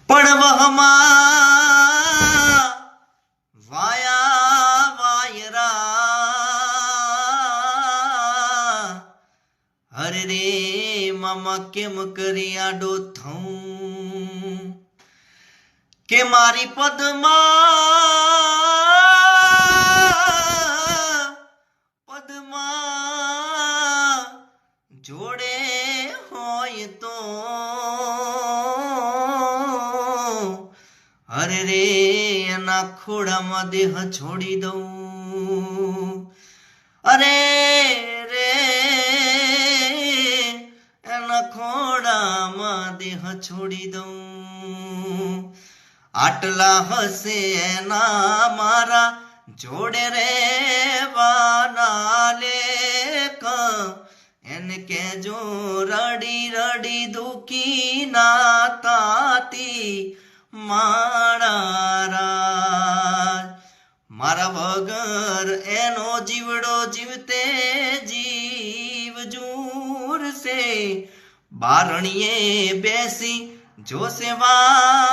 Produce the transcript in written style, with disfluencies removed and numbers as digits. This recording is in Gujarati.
પણ વહમાં વાયા વાયરા હરે રે મામા કેમ કરી આડો થઉં કે મારી પદમાં જોડે હોય તો હરે રે એના ખોડામાં દેહ છોડી દઉં અરે રે એના ખોડામાં દેહ છોડી દઉં આટલા હશે એના મારા જોડે રેવાના લેક એને કેજો રડી રડી દુખી ના તાતી મારા મારા વગર એનો જીવડો જીવતે જીવ જૂરશે બારણીએ બેસી જોશે વા